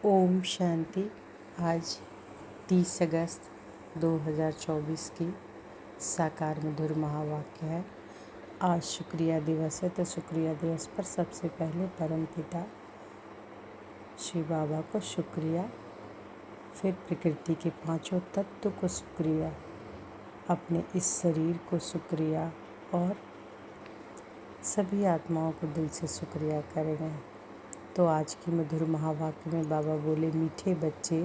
ओम शांति। आज 30 अगस्त 2024 की साकार मधुर महावाक्य है। आज शुक्रिया दिवस है, तो शुक्रिया दिवस पर सबसे पहले परम पिता शिव बाबा को शुक्रिया, फिर प्रकृति के पांचों तत्व को शुक्रिया, अपने इस शरीर को शुक्रिया और सभी आत्माओं को दिल से शुक्रिया करेंगे। तो आज की मधुर महावाक्य में बाबा बोले, मीठे बच्चे,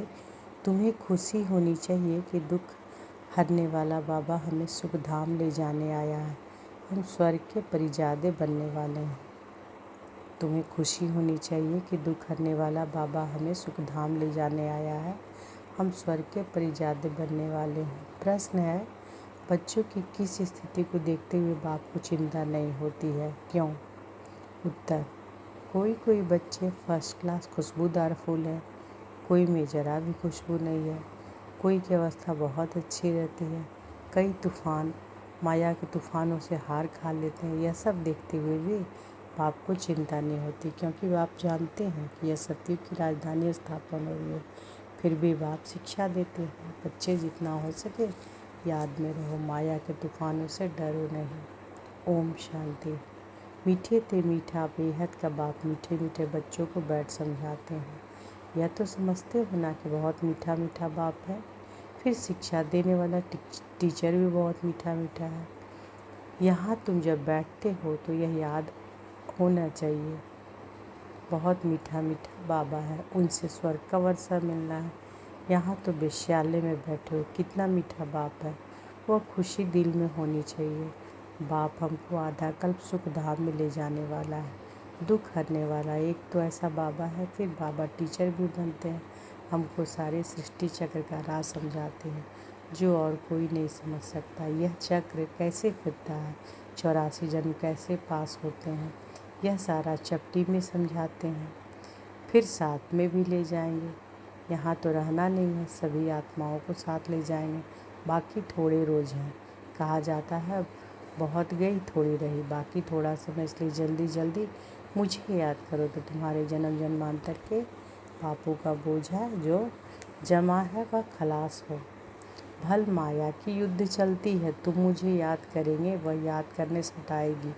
तुम्हें खुशी होनी चाहिए कि दुख हरने वाला बाबा हमें सुख धाम ले जाने आया है। हम स्वर्ग के परिजादे बनने वाले हैं। तुम्हें खुशी होनी चाहिए कि दुख हरने वाला बाबा हमें सुख धाम ले जाने आया है। हम स्वर्ग के परिजादे बनने वाले हैं। प्रश्न है, बच्चों की किस स्थिति को देखते हुए बाप को चिंता नहीं होती है, क्यों? उत्तर, कोई बच्चे फर्स्ट क्लास खुशबूदार फूल है, कोई में ज़रा भी खुशबू नहीं है, कोई की अवस्था बहुत अच्छी रहती है, कई तूफ़ान माया के तूफ़ानों से हार खा लेते हैं। यह सब देखते हुए भी बाप को चिंता नहीं होती, क्योंकि बाप जानते हैं कि यह सतयुग की राजधानी स्थापन हो रही है। फिर भी बाप शिक्षा देते हैं, बच्चे जितना हो सके याद में रहो, माया के तूफ़ानों से डरो नहीं। ओम शांति। मीठे ते मीठा बेहद का बाप मीठे मीठे बच्चों को बैठ समझाते हैं। यह तो समझते हो ना कि बहुत मीठा मीठा बाप है। फिर शिक्षा देने वाला टीचर भी बहुत मीठा मीठा है। यहाँ तुम जब बैठते हो तो यह याद होना चाहिए, बहुत मीठा मीठा बाबा है, उनसे स्वर्ग का वर्षा मिलना है। यहाँ तो विश्यालय में बैठे हो, कितना मीठा बाप है, वह खुशी दिल में होनी चाहिए। बाप हमको आधा कल्प सुख धाम में ले जाने वाला है, दुख हरने वाला। एक तो ऐसा बाबा है, फिर बाबा टीचर भी बनते हैं, हमको सारे सृष्टि चक्र का राज समझाते हैं, जो और कोई नहीं समझ सकता। यह चक्र कैसे फिरता है, 84 जन्म कैसे पास होते हैं, यह सारा चपटी में समझाते हैं। फिर साथ में भी ले जाएंगे। यहाँ तो रहना नहीं है, सभी आत्माओं को साथ ले जाएंगे। बाकी थोड़े रोज हैं, कहा जाता है बहुत गई थोड़ी रही, बाकी थोड़ा समय, इसलिए जल्दी जल्दी मुझे याद करो तो तुम्हारे जन्म जन्मांतर के पापों का बोझा जो जमा है वह खलास हो। भल माया की युद्ध चलती है, तुम मुझे याद करेंगे, वह याद करने से हटाएगी।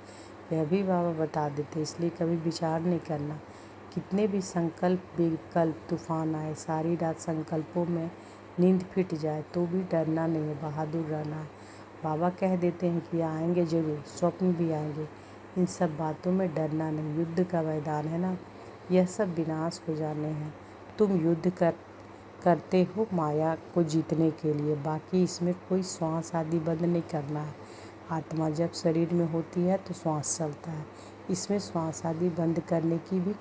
यह भी बाबा बता देते, इसलिए कभी विचार नहीं करना। कितने भी संकल्प विकल्प तूफान आए, सारी रात संकल्पों में नींद फिट जाए तो भी डरना नहीं है, बहादुर रहना है। बाबा कह देते हैं कि आएंगे जरूर, स्वप्न भी आएंगे, इन सब बातों में डरना नहीं। युद्ध का मैदान है ना, यह सब विनाश हो जाने हैं। तुम युद्ध करते हो माया को जीतने के लिए, बाकी इसमें कोई श्वास आदि बंद नहीं करना है। आत्मा जब शरीर में होती है तो श्वास चलता है, इसमें श्वास आदि बंद करने की भी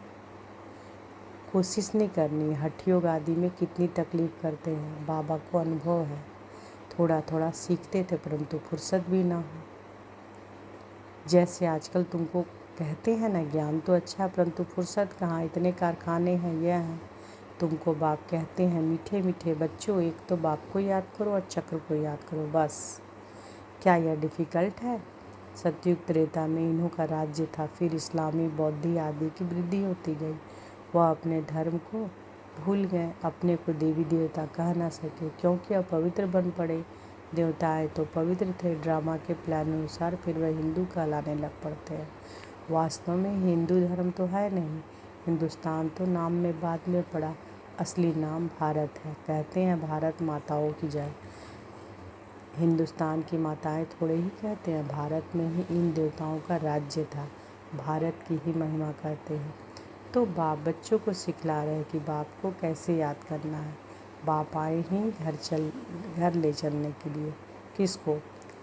कोशिश नहीं करनी है। हठ योग आदि में कितनी तकलीफ करते हैं, बाबा को अनुभव है। थोड़ा थोड़ा सीखते थे, परंतु फुर्सत भी ना हो। जैसे आजकल तुमको कहते हैं ना, ज्ञान तो अच्छा है परंतु फुर्सत कहाँ, इतने कारखाने हैं, यह हैं। तुमको बाप कहते हैं, मीठे मीठे बच्चों, एक तो बाप को याद करो और चक्र को याद करो, बस। क्या यह डिफ़िकल्ट है? सतयुग त्रेता में इन्हों का राज्य था, फिर इस्लामी बौद्धि आदि की वृद्धि होती गई। वह अपने धर्म को भूल गए, अपने को देवी देवता कह ना सके, क्योंकि अपवित्र बन पड़े। देवताएं तो पवित्र थे, ड्रामा के प्लान अनुसार फिर वह हिंदू कहलाने लग पड़ते हैं। वास्तव में हिंदू धर्म तो है नहीं, हिंदुस्तान तो नाम में बाद में पड़ा, असली नाम भारत है। कहते हैं भारत माताओं की जय। हिंदुस्तान की माताएं थोड़े ही कहते हैं, भारत में ही इन देवताओं का राज्य था, भारत की ही महिमा करते हैं। तो बाप बच्चों को सिखला रहे कि बाप को कैसे याद करना है। बाप आए ही घर ले चलने के लिए। किसको?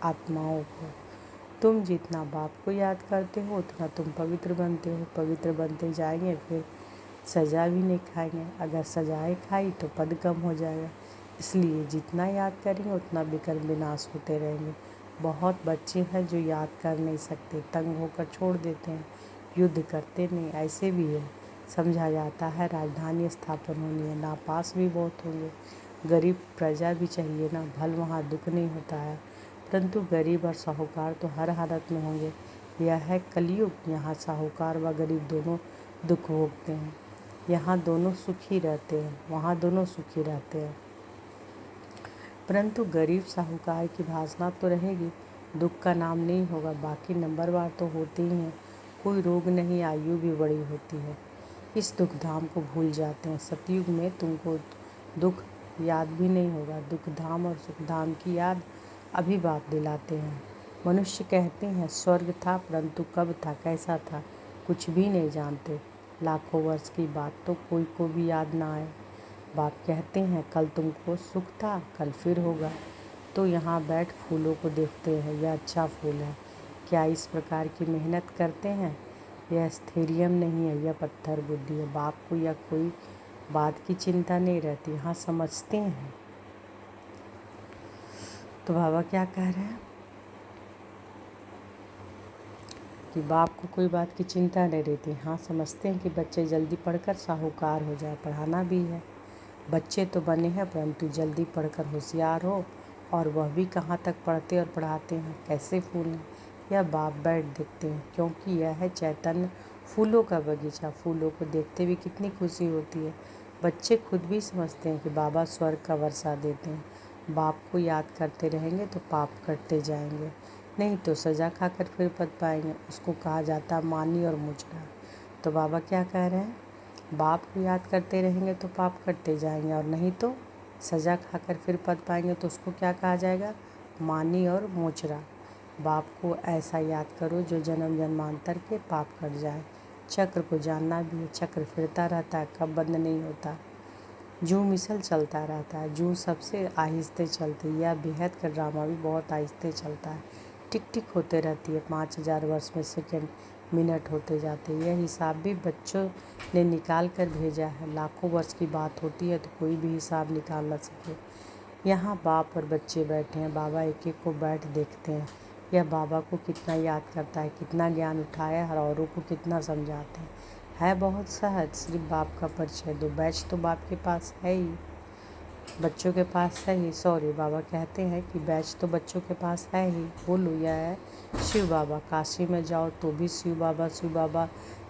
आत्माओं को। तुम जितना बाप को याद करते हो उतना तुम पवित्र बनते हो, पवित्र बनते जाएंगे, फिर सज़ा भी नहीं खाएंगे। अगर सजाएं खाई तो पद कम हो जाएगा, इसलिए जितना याद करेंगे उतना विकर्म विनाश होते रहेंगे। बहुत बच्चे हैं जो याद कर नहीं सकते, तंग होकर छोड़ देते हैं, युद्ध करते नहीं। ऐसे भी है, समझा जाता है राजधानी स्थापन होनी है, नापास भी बहुत होंगे। गरीब प्रजा भी चाहिए ना, भल वहाँ दुख नहीं होता है, परंतु गरीब और साहूकार तो हर हालत में होंगे। यह है कलयुग, यहाँ साहूकार व गरीब दोनों दुख भोगते हैं। यहाँ दोनों सुखी रहते हैं, वहाँ दोनों सुखी रहते हैं। परंतु गरीब साहूकार की भावना तो रहेगी, दुख का नाम नहीं होगा। बाकी नंबरवार तो होते ही हैं, कोई रोग नहीं, आयु भी बड़ी होती है। इस दुख धाम को भूल जाते हैं। सतयुग में तुमको दुख याद भी नहीं होगा। दुख धाम और सुख धाम की याद अभी बाप दिलाते हैं। मनुष्य कहते हैं स्वर्ग था, परंतु कब था, कैसा था, कुछ भी नहीं जानते। लाखों वर्ष की बात तो कोई को भी याद ना आए। बाप कहते हैं कल तुमको सुख था, कल फिर होगा। तो यहाँ बैठ फूलों को देखते हैं, यह अच्छा फूल है, क्या इस प्रकार की मेहनत करते हैं। यह स्थैर्य नहीं है, यह पत्थर बुद्धि है। बाप को या कोई बात की चिंता नहीं रहती, यहाँ समझते हैं। तो बाबा क्या कह रहे हैं कि बाप को कोई बात की चिंता नहीं रहती। हाँ समझते हैं कि बच्चे जल्दी पढ़कर साहूकार हो जाए। पढ़ाना भी है, बच्चे तो बने हैं, परंतु जल्दी पढ़कर होशियार हो। और वह भी कहाँ तक पढ़ते और पढ़ाते हैं, कैसे फूल हैं, यह बाप बैठ देखते हैं। क्योंकि यह है चैतन्य फूलों का बगीचा। फूलों को देखते हुए कितनी खुशी होती है। बच्चे खुद भी समझते हैं कि बाबा स्वर्ग का वर्षा देते हैं। बाप को याद करते रहेंगे तो पाप करते जाएंगे, नहीं तो सज़ा खाकर फिर पद पाएंगे। उसको कहा जाता मानी और मुचड़ा। तो बाबा क्या कह रहे हैं, बाप को याद करते रहेंगे तो पाप करते जाएंगे, और नहीं तो सज़ा खाकर फिर पद पाएंगे। तो उसको क्या कहा जाएगा, मानी और मोचरा। बाप को ऐसा याद करो जो जन्म जन्मांतर के पाप कट जाए। चक्र को जानना भी है, चक्र फिरता रहता है, कब बंद नहीं होता। जू मिसल चलता रहता है, जू सबसे आहिस्ते चलती है। यह बेहद का ड्रामा भी बहुत आहिस्ते चलता है, टिक टिक होते रहती है। 5000 वर्ष में सेकंड मिनट होते जाते हैं। यह हिसाब भी बच्चों ने निकाल कर भेजा है। लाखों वर्ष की बात होती है तो कोई भी हिसाब निकाल ना सके। यहाँ बाप और बच्चे बैठे हैं, बाबा एक एक को बैठ देखते हैं। यह बाबा को कितना याद करता है, कितना ज्ञान उठाया है, और औरों को कितना समझाते हैं। है बहुत सहज, सिर्फ बाप का परिचय दो। बैच तो बाप के पास है ही, बच्चों के पास है ही। सॉरी, बाबा कहते हैं कि बैच तो बच्चों के पास है ही। बोलो, यह है शिव बाबा। काशी में जाओ तो भी शिव बाबा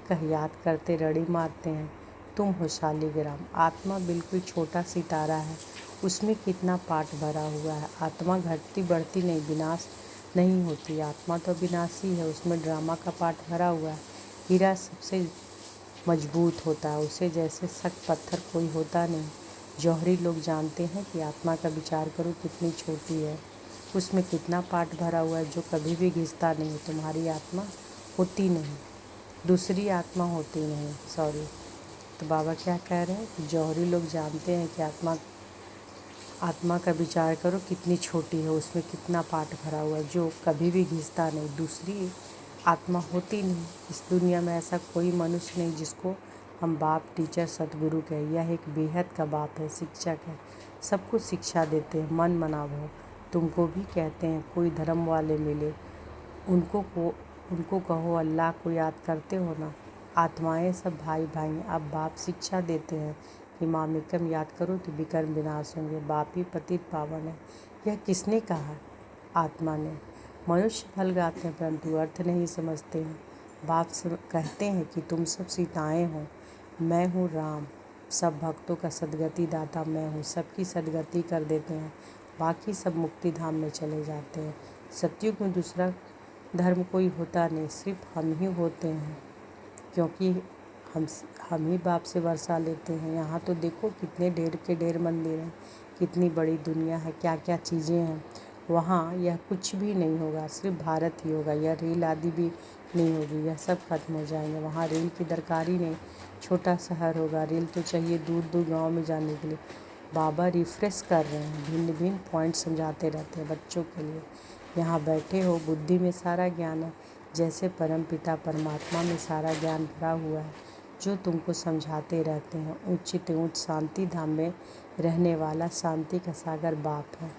कह याद करते रड़ी मारते हैं। तुम हो शालिग्राम। आत्मा बिल्कुल छोटा सितारा है, उसमें कितना पाठ भरा हुआ है। आत्मा घटती बढ़ती नहीं, विनाश नहीं होती। आत्मा तो विनाशी है, उसमें ड्रामा का पाठ भरा हुआ है। हीरा सबसे मजबूत होता है, उसे जैसे सख्त पत्थर कोई होता नहीं। जौहरी लोग जानते हैं कि आत्मा का विचार करो कितनी छोटी है, उसमें कितना पाठ भरा हुआ है जो कभी भी घिसता नहीं। तुम्हारी आत्मा होती नहीं, दूसरी आत्मा होती नहीं। सॉरी। तो बाबा क्या कह रहे हैं कि जौहरी लोग जानते हैं कि आत्मा का विचार करो कितनी छोटी है, उसमें कितना पाठ भरा हुआ है जो कभी भी घिसता नहीं, दूसरी आत्मा होती नहीं। इस दुनिया में ऐसा कोई मनुष्य नहीं जिसको हम बाप, टीचर, सतगुरु कहें। यह एक बेहद का बाप है, शिक्षक है, सबको शिक्षा देते हैं। मन मनाव हो, तुमको भी कहते हैं कोई धर्म वाले मिले, उनको कहो अल्लाह को याद करते हो ना। आत्माएं सब भाई भाई। अब बाप शिक्षा देते हैं कि मामिकम याद करो तो विकर्म विनाश होंगे। बाप ही पतित पावन है। यह किसने कहा, आत्मा ने। मनुष्य फल गाते हैं परंतु अर्थ नहीं समझते हैं। बाप से कहते हैं कि तुम सब सीताएं हो, मैं हूँ राम। सब भक्तों का सदगति दाता मैं हूँ, सबकी सदगति कर देते हैं। बाकी सब मुक्ति धाम में चले जाते हैं। सतयुग में दूसरा धर्म कोई होता नहीं, सिर्फ हम ही होते हैं, क्योंकि हम ही बाप से वर्षा लेते हैं। यहाँ तो देखो कितने ढेर के ढेर मंदिर हैं, कितनी बड़ी दुनिया है, क्या क्या चीज़ें हैं। वहाँ यह कुछ भी नहीं होगा, सिर्फ भारत ही होगा। यह रेल आदि भी नहीं होगी, यह सब खत्म हो जाएंगे। वहाँ रेल की दरकार ही नहीं, छोटा शहर होगा। रेल तो चाहिए दूर दूर गांव में जाने के लिए। बाबा रिफ्रेश कर रहे हैं, भिन्न भिन्न पॉइंट समझाते रहते हैं बच्चों के लिए। यहाँ बैठे हो, बुद्धि में सारा ज्ञान है, जैसे परमपिता परमात्मा में सारा ज्ञान भरा हुआ है जो तुमको समझाते रहते हैं। उच्च ऊँच शांति धाम में रहने वाला शांति का सागर बाप है।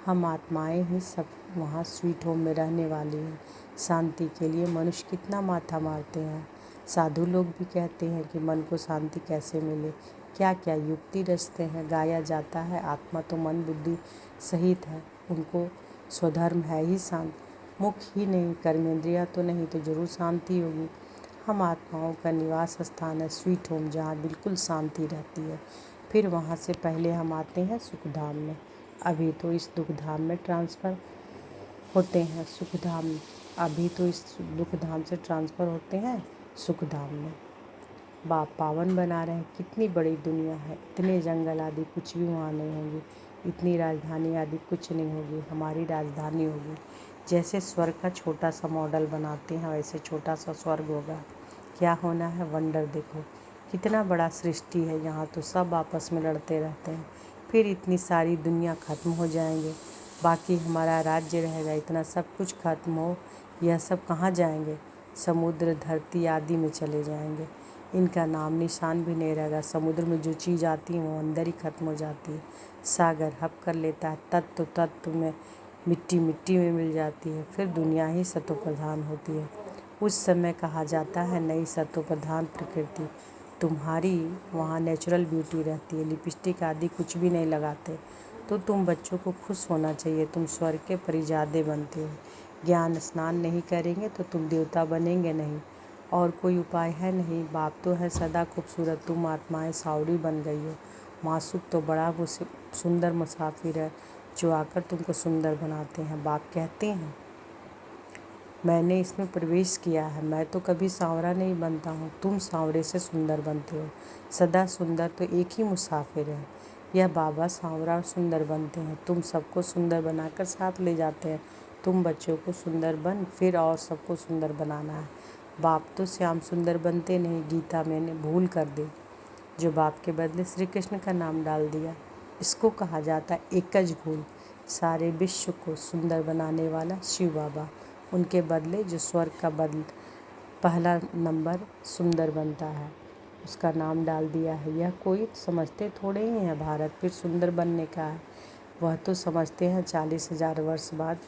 हम आत्माएं ही सब वहाँ स्वीट होम में रहने वाली हैं। शांति के लिए मनुष्य कितना माथा मारते हैं। साधु लोग भी कहते हैं कि मन को शांति कैसे मिले, क्या क्या युक्ति रचते हैं। गाया जाता है आत्मा तो मन बुद्धि सहित है, उनको स्वधर्म है ही शांत। मुख ही नहीं, कर्मेंद्रियाँ तो नहीं, तो जरूर शांति होगी। हम आत्माओं का निवास स्थान है, स्वीट होम, जहाँ बिल्कुल शांति रहती है। फिर वहाँ से पहले हम आते हैं सुखधाम में। अभी तो इस दुखधाम में ट्रांसफ़र होते हैं सुखधाम, अभी तो इस दुखधाम से ट्रांसफ़र होते हैं सुखधाम में। बाप पावन बना रहे हैं। कितनी बड़ी दुनिया है, इतने जंगल आदि कुछ भी वहाँ नहीं होंगे, इतनी राजधानी आदि कुछ नहीं होगी, हमारी राजधानी होगी। जैसे स्वर्ग का छोटा सा मॉडल बनाते हैं वैसे छोटा सा स्वर्ग होगा। क्या होना है, वंडर देखो कितना बड़ा सृष्टि है। यहाँ तो सब आपस में लड़ते रहते हैं। फिर इतनी सारी दुनिया ख़त्म हो जाएंगे, बाकी हमारा राज्य रहेगा। इतना सब कुछ खत्म हो, यह सब कहाँ जाएंगे? समुद्र धरती आदि में चले जाएंगे, इनका नाम निशान भी नहीं रहेगा। समुद्र में जो चीज़ आती है वो अंदर ही ख़त्म हो जाती है। सागर हप कर लेता है, तत्व तत्व में, मिट्टी मिट्टी में मिल जाती है। फिर दुनिया ही सतो प्रधान होती है। उस समय कहा जाता है नई सतो प्रधान प्रकृति। तुम्हारी वहाँ नेचुरल ब्यूटी रहती है, लिपस्टिक आदि कुछ भी नहीं लगाते। तो तुम बच्चों को खुश होना चाहिए, तुम स्वर्ग के परिजादे बनते हो। ज्ञान स्नान नहीं करेंगे तो तुम देवता बनेंगे नहीं, और कोई उपाय है नहीं। बाप तो है सदा खूबसूरत, तुम आत्माएं सावरी बन गई हो। मासूक तो बड़ा वो सुंदर मुसाफिर है जो आकर तुमको सुंदर बनाते हैं। बाप कहते हैं मैंने इसमें प्रवेश किया है, मैं तो कभी सांवरा नहीं बनता हूँ, तुम सांवरे से सुंदर बनते हो। सदा सुंदर तो एक ही मुसाफिर है, यह बाबा सांवरा और सुंदर बनते हैं। तुम सबको सुंदर बनाकर साथ ले जाते हैं। तुम बच्चों को सुंदर बन, फिर और सबको सुंदर बनाना है। बाप तो श्याम सुंदर बनते नहीं, गीता मैंने भूल कर दी, जो बाप के बदले श्री कृष्ण का नाम डाल दिया। इसको कहा जाता है एकज भूल। सारे विश्व को सुंदर बनाने वाला शिव बाबा, उनके बदले जो स्वर्ग का पहला नंबर सुंदर बनता है, उसका नाम डाल दिया है। यह कोई समझते थोड़े ही हैं भारत फिर सुंदर बनने का है। वह तो समझते हैं 40,000 वर्ष बाद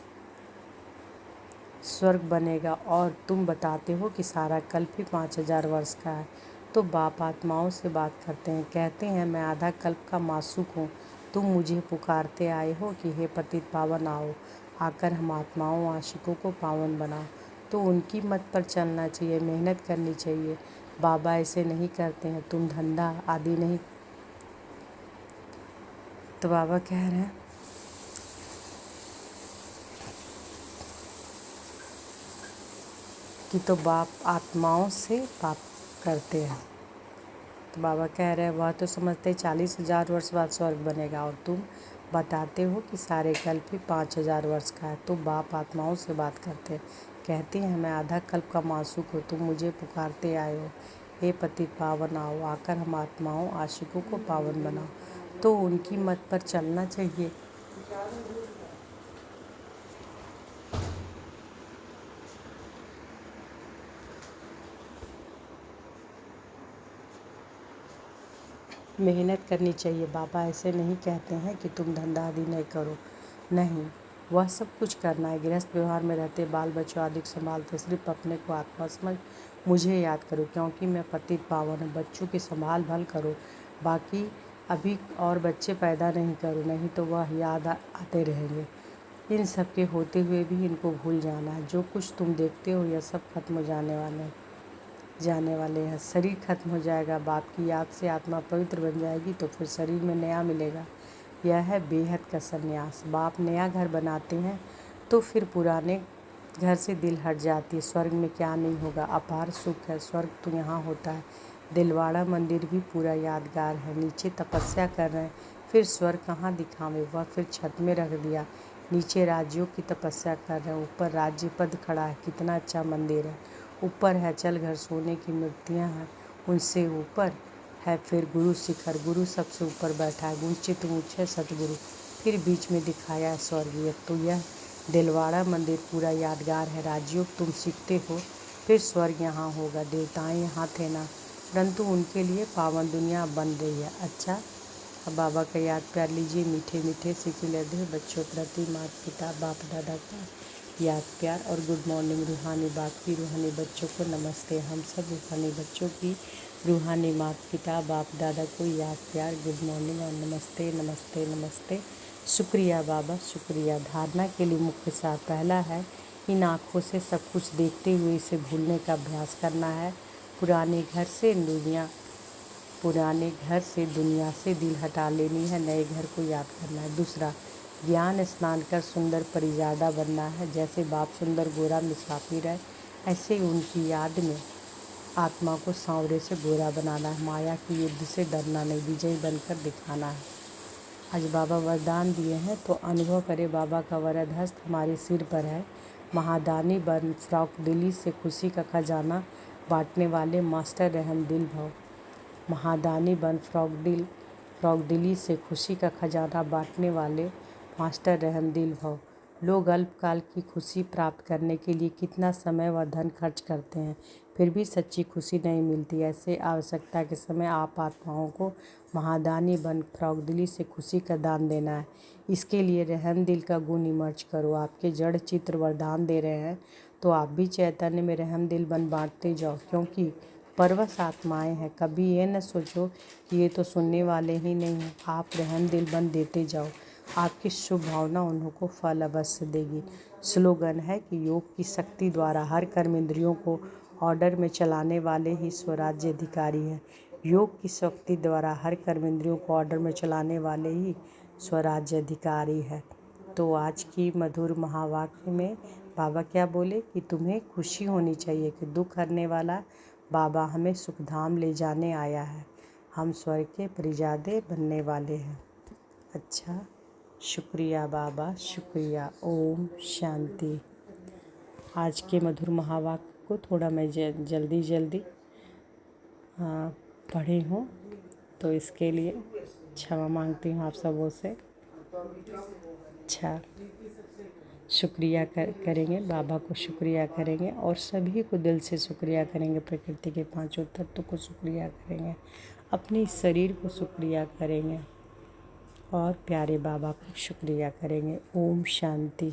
स्वर्ग बनेगा, और तुम बताते हो कि सारा कल्प ही 5,000 वर्ष का है। तो बाप आत्माओं से बात करते हैं, कहते हैं मैं आधा कल्प का मासूक हूँ। तुम मुझे पुकारते आए हो कि हे पतित पावन आओ, आकर हम आत्माओं आशिकों को पावन बनाओ। तो उनकी मत पर चलना चाहिए, मेहनत करनी चाहिए। बाबा ऐसे नहीं करते हैं, तुम धंधा आदि नहीं। तो बाबा कह रहे हैं कि तो बाप आत्माओं से पाप करते हैं। तो बाबा कह रहे हैं वह तो समझते 40,000 वर्ष बाद स्वर्ग बनेगा, और तुम बताते हो कि सारे कल्प ही 5,000 वर्ष का है। तो बाप आत्माओं से बात करते हैं, कहते हैं मैं आधा कल्प का मासूक हूँ, तुम मुझे पुकारते आए हो, हे पतित पावन आओ, आकर हम आत्माओं आशिकों को पावन बनाओ। तो उनकी मत पर चलना चाहिए। मेहनत करनी चाहिए। बाबा ऐसे नहीं कहते हैं कि तुम धंधा आदि नहीं करो, नहीं, वह सब कुछ करना है। गृहस्थ व्यवहार में रहते बाल बच्चों आदि को संभालते सिर्फ अपने को आत्मा समझ मुझे याद करो, क्योंकि मैं पतित पावन हूँ। बच्चों की संभाल भल करो, बाकी अभी और बच्चे पैदा नहीं करो, नहीं तो वह याद आते रहेंगे। इन सब के होते हुए भी इनको भूल जाना है। जो कुछ तुम देखते हो यह सब खत्म हो जाने वाले हैं। शरीर खत्म हो जाएगा, बाप की याद से आत्मा पवित्र बन जाएगी, तो फिर शरीर में नया मिलेगा। यह है बेहद का संन्यास। बाप नया घर बनाते हैं तो फिर पुराने घर से दिल हट जाती है। स्वर्ग में क्या नहीं होगा, अपार सुख है। स्वर्ग तो यहाँ होता है। दिलवाड़ा मंदिर भी पूरा यादगार है। नीचे तपस्या कर रहे हैं, फिर स्वर्ग कहाँ दिखावे, वह फिर छत में रख दिया। नीचे राज्यों की तपस्या कर रहे हैं, ऊपर राज्य पद खड़ा है। कितना अच्छा मंदिर है। ऊपर है चल घर, सोने की मूर्तियाँ हैं, उनसे ऊपर है फिर गुरु शिखर, गुरु सबसे ऊपर बैठा है। गुंचित ऊँचे सतगुरु, फिर बीच में दिखाया है स्वर्गीय। तो यह दिलवाड़ा मंदिर पूरा यादगार है। राजयोग तुम सीखते हो, फिर स्वर्ग यहाँ होगा। देवताएं यहाँ थे ना, परंतु उनके लिए पावन दुनिया बन रही है। अच्छा, अब बाबा का याद प्यार लीजिए। मीठे मीठे सिखिले दे बच्चों प्रति माता पिता बाप दादा का याद प्यार और गुड मॉर्निंग। रूहानी बाप की रूहानी बच्चों को नमस्ते। हम सब रूहानी बच्चों की रूहानी माता पिता बाप दादा को याद प्यार, गुड मॉर्निंग और नमस्ते नमस्ते नमस्ते। शुक्रिया बाबा, शुक्रिया। धारणा के लिए मुख्य सार पहला है, इन आँखों से सब कुछ देखते हुए इसे भूलने का अभ्यास करना है। पुराने घर से दुनिया से दिल हटा लेनी है, नए घर को याद करना है। दूसरा, ज्ञान स्नान कर सुंदर परिजादा बनना है। जैसे बाप सुंदर गोरा मुसाफिर है, ऐसे ही उनकी याद में आत्मा को सांवरे से गोरा बनाना है। माया की युद्ध से डरना नहीं, विजयी बनकर दिखाना है। आज बाबा वरदान दिए हैं तो अनुभव करें। बाबा का वरद हस्त हमारे सिर पर है। महादानी बन फ्रॉक दिली से खुशी का खजाना बांटने वाले मास्टर रहम दिल भव। महादानी बन फ्रॉक दिली से खुशी का खजाना बांटने वाले मास्टर रहम दिल भव। लोग अल्पकाल की खुशी प्राप्त करने के लिए कितना समय व धन खर्च करते हैं, फिर भी सच्ची खुशी नहीं मिलती। ऐसे आवश्यकता के समय आप आत्माओं को महादानी बन फ्रॉक दिली से खुशी का दान देना है। इसके लिए रहम दिल का गुण इमर्ज करो। आपके जड़ चित्र वरदान दे रहे हैं तो आप भी चैतन्य में रहम दिल बन बांटते जाओ, क्योंकि परवश आत्माएं हैं। कभी ये न सोचो कि ये तो सुनने वाले ही नहीं हैं। आप रहम दिल बन देते जाओ, आपकी शुभ भावना उन्हों को फल अवश्य देगी। स्लोगन है कि योग की शक्ति द्वारा हर कर्म इंद्रियों को ऑर्डर में चलाने वाले ही स्वराज्य अधिकारी हैं। योग की शक्ति द्वारा हर कर्म इंद्रियों को ऑर्डर में चलाने वाले ही स्वराज्य अधिकारी है। तो आज की मधुर महावाक्य में बाबा क्या बोले कि तुम्हें खुशी होनी चाहिए कि दुख हरने वाला बाबा हमें सुखधाम ले जाने आया है। हम स्वर्ग के परिजादे बनने वाले हैं। अच्छा, शुक्रिया बाबा, शुक्रिया। ओम शांति। आज के मधुर महावाक्य को थोड़ा मैं जल्दी पढ़ी हूँ, तो इसके लिए क्षमा मांगती हूँ आप सबों से। अच्छा, शुक्रिया करेंगे, बाबा को शुक्रिया करेंगे और सभी को दिल से शुक्रिया करेंगे। प्रकृति के पांचों तत्व को शुक्रिया करेंगे, अपने शरीर को शुक्रिया करेंगे और प्यारे बाबा को शुक्रिया करेंगे। ओम शांति।